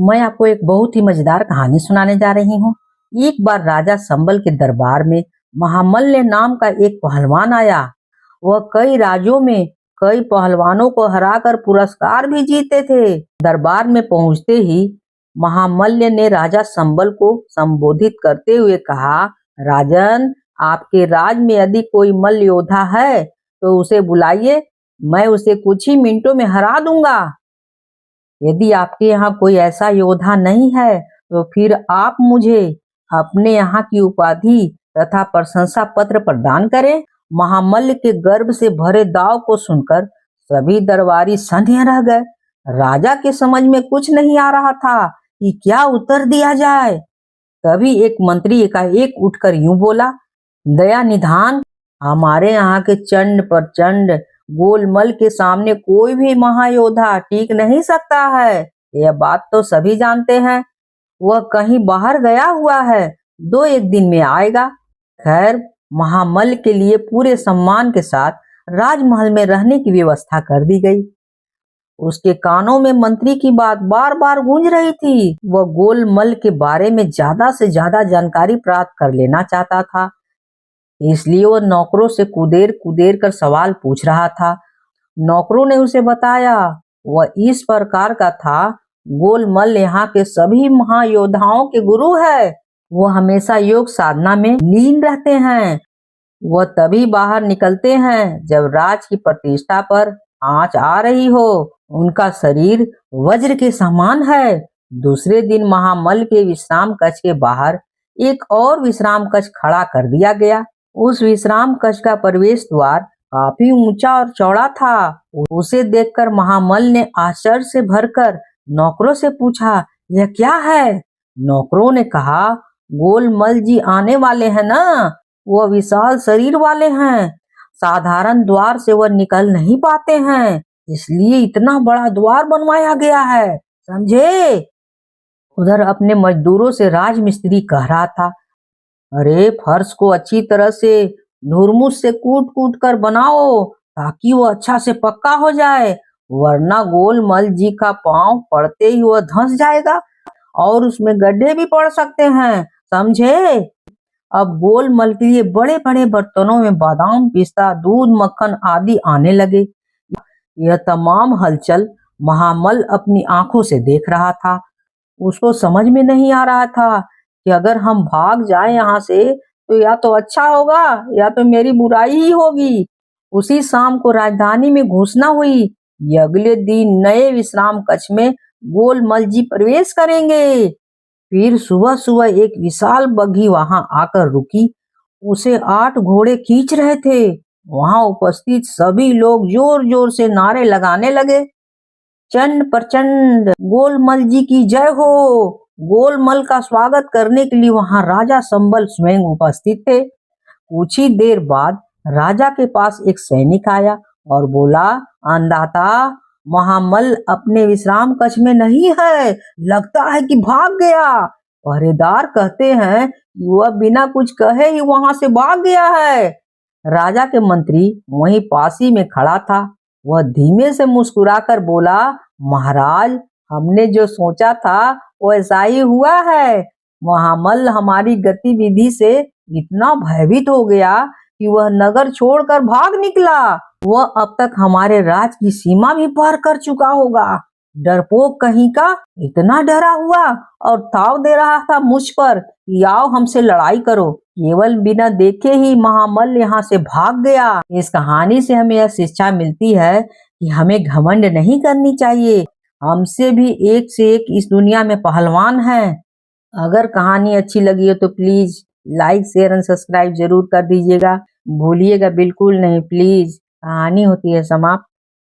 मैं आपको एक बहुत ही मजेदार कहानी सुनाने जा रही हूँ। एक बार राजा संबल के दरबार में महामल्ल नाम का एक पहलवान आया। वह कई राज्यों में कई पहलवानों को हराकर पुरस्कार भी जीते थे। दरबार में पहुंचते ही महामल्ल ने राजा संबल को संबोधित करते हुए कहा, राजन, आपके राज में यदि कोई मल्ल योद्धा है तो उसे बुलाइए, मैं उसे कुछ ही मिनटों में हरा दूंगा। यदि आपके यहाँ कोई ऐसा योद्धा नहीं है तो फिर आप मुझे अपने यहाँ की उपाधि तथा प्रशंसा पत्र प्रदान करें। महामल्ल के गर्व से भरे दाव को सुनकर सभी दरबारी सन्धे रह गए। राजा के समझ में कुछ नहीं आ रहा था कि क्या उत्तर दिया जाए। तभी एक मंत्री एकाएक उठकर यूं बोला, दया निधान, हमारे यहाँ के चंड प्रचंड गोलमल के सामने कोई भी महायोद्धा टिक नहीं सकता है। यह बात तो सभी जानते हैं। वह कहीं बाहर गया हुआ है, 2-1 दिन में आएगा। खैर, महामल्ल के लिए पूरे सम्मान के साथ राजमहल में रहने की व्यवस्था कर दी गई। उसके कानों में मंत्री की बात बार बार गूंज रही थी। वह गोलमल के बारे में ज्यादा से ज्यादा जानकारी प्राप्त कर लेना चाहता था, इसलिए वह नौकरों से कुदेर कुदेर कर सवाल पूछ रहा था। नौकरों ने उसे बताया, वह इस प्रकार का था, गोलमल यहाँ के सभी महायोद्धाओं के गुरु है। वह हमेशा योग साधना में लीन रहते हैं। वह तभी बाहर निकलते हैं जब राज की प्रतिष्ठा पर आंच आ रही हो। उनका शरीर वज्र के समान है। दूसरे दिन महामल्ल के विश्राम कक्ष के बाहर एक और विश्राम कक्ष खड़ा कर दिया गया। उस विश्राम कक्ष का प्रवेश द्वार काफी ऊंचा और चौड़ा था। उसे देखकर महामल्ल ने आश्चर्य से भरकर नौकरों से पूछा, यह क्या है? नौकरों ने कहा, गोलमल जी आने वाले हैं ना, वह विशाल शरीर वाले हैं। साधारण द्वार से वह निकल नहीं पाते हैं, इसलिए इतना बड़ा द्वार बनवाया गया है, समझे? उधर अपने मजदूरों से राजमिस्त्री कह रहा था, अरे फर्श को अच्छी तरह से धुरमुस से कूट कूट कर बनाओ ताकि वो अच्छा से पक्का हो जाए, वरना गोलमल जी का पांव पड़ते ही वह धंस जाएगा और उसमें गड्ढे भी पड़ सकते हैं, समझे? अब गोलमल के लिए बड़े बड़े बर्तनों में बादाम, पिस्ता, दूध, मक्खन आदि आने लगे। यह तमाम हलचल महामल्ल अपनी आंखों से देख रहा था। उसको समझ में नहीं आ रहा था कि अगर हम भाग जाएं यहाँ से तो या तो अच्छा होगा या तो मेरी बुराई ही होगी। उसी शाम को राजधानी में घोषणा हुई कि अगले दिन नए विश्राम कक्ष में गोलमल जी प्रवेश करेंगे। फिर सुबह सुबह एक विशाल बग्घी वहां आकर रुकी। उसे 8 घोड़े खींच रहे थे। वहां उपस्थित सभी लोग जोर जोर से नारे लगाने लगे, चंड प्रचंड गोलमल जी की जय हो। गोलमल का स्वागत करने के लिए वहां राजा संबल स्वयं उपस्थित थे। कुछ ही देर बाद राजा के पास एक सैनिक आया और बोला, अन्नदाता, महामल्ल अपने विश्राम कक्ष में नहीं है, लगता है कि भाग गया। पहरेदार कहते हैं कि वह बिना कुछ कहे ही वहां से भाग गया है। राजा के मंत्री वहीं पास ही में खड़ा था। वह धीमे से मुस्कुराकर बोला, महाराज, हमने जो सोचा था वैसा ही हुआ है। महामल्ल हमारी गतिविधि से इतना भयभीत हो गया कि वह नगर छोड़कर भाग निकला। वह अब तक हमारे राज की सीमा भी पार कर चुका होगा। डरपोक कहीं का, इतना डरा हुआ और ताव दे रहा था मुझ पर कि आओ हमसे लड़ाई करो। केवल बिना देखे ही महामल्ल यहाँ से भाग गया। इस कहानी से हमें यह शिक्षा मिलती है कि हमें घमंड नहीं करनी चाहिए। हमसे भी एक से एक इस दुनिया में पहलवान हैं। अगर कहानी अच्छी लगी हो तो please like, share and subscribe जरूर कर दीजिएगा। भूलिएगा बिल्कुल नहीं प्लीज। कहानी होती है समाप्त।